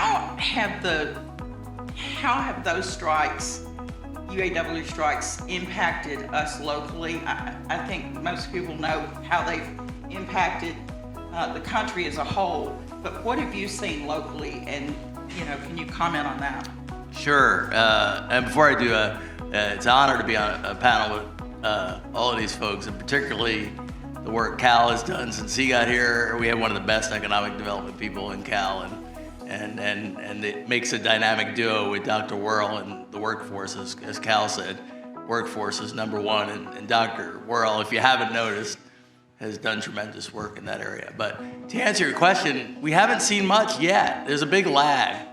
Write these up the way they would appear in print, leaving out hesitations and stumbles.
how have those strikes, UAW strikes, impacted us locally? I think most people know how they've impacted the country as a whole, but what have you seen locally, and can you comment on that? Sure. And before I do, it's an honor to be on a panel with all of these folks, and particularly the work Cal has done since he got here. We have one of the best economic development people in Cal, and it makes a dynamic duo with Dr. Worrell and the workforce, as Cal said. Workforce is number one, and Dr. Worrell, if you haven't noticed, has done tremendous work in that area. But to answer your question, we haven't seen much yet. There's a big lag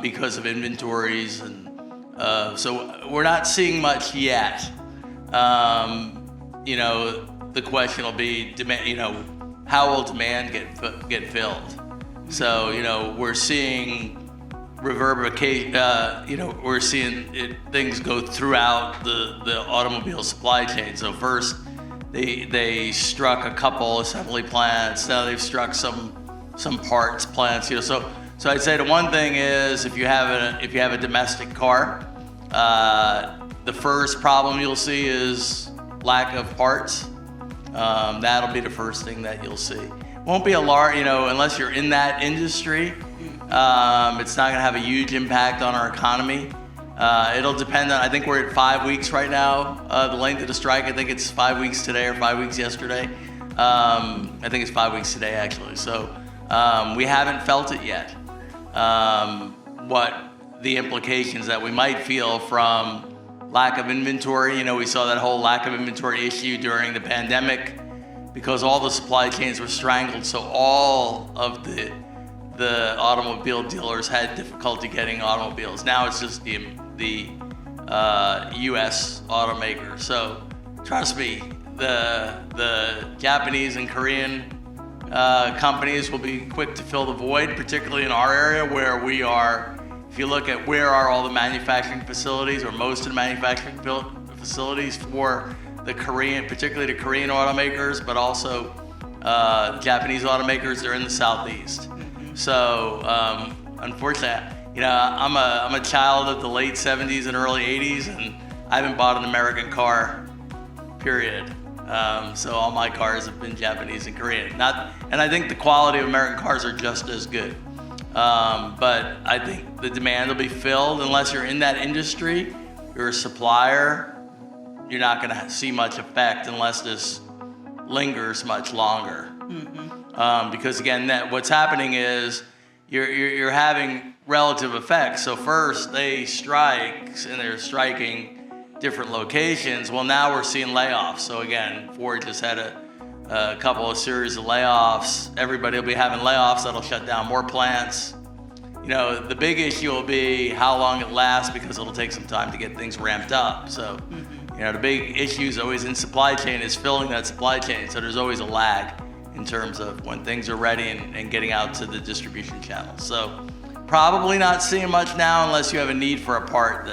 because of inventories, and so we're not seeing much yet. The question will be, how will demand get filled? So, we're seeing reverberation, we're seeing things go throughout the automobile supply chain. So first, they struck a couple assembly plants. Now they've struck some parts plants. So I'd say the one thing is, if you have a domestic car, the first problem you'll see is lack of parts. That'll be the first thing that you'll see. Won't be a large, unless you're in that industry, it's not gonna have a huge impact on our economy. It'll depend on, I think we're at 5 weeks right now, the length of the strike. I think it's 5 weeks today or 5 weeks yesterday. I think it's 5 weeks today, actually. So we haven't felt it yet. What the implications that we might feel from lack of inventory. We saw that whole lack of inventory issue during the pandemic because all the supply chains were strangled. So all of the automobile dealers had difficulty getting automobiles. Now it's just the U.S. automakers. So trust me, the Japanese and Korean companies will be quick to fill the void, particularly in our area where we are. If you look at where are all the manufacturing facilities, or most of the manufacturing facilities for the Korean, particularly the Korean automakers, but also the Japanese automakers, they're in the Southeast. So unfortunately, I'm a child of the late 70s and early 80s, and I haven't bought an American car, period. So all my cars have been Japanese and Korean. And I think the quality of American cars are just as good. But I think the demand will be filled. Unless you're in that industry, you're a supplier, you're not going to see much effect unless this lingers much longer. Mm-hmm. Because again, what's happening is you're having relative effects. So first they strike, and they're striking different locations. Well, now we're seeing layoffs. So again, Ford just had a couple of series of layoffs. Everybody will be having layoffs. That'll shut down more plants. The big issue will be how long it lasts, because it'll take some time to get things ramped up. So, the big issue is always in supply chain is filling that supply chain. So there's always a lag in terms of when things are ready and getting out to the distribution channels. So probably not seeing much now unless you have a need for a part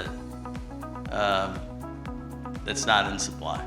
that's not in supply.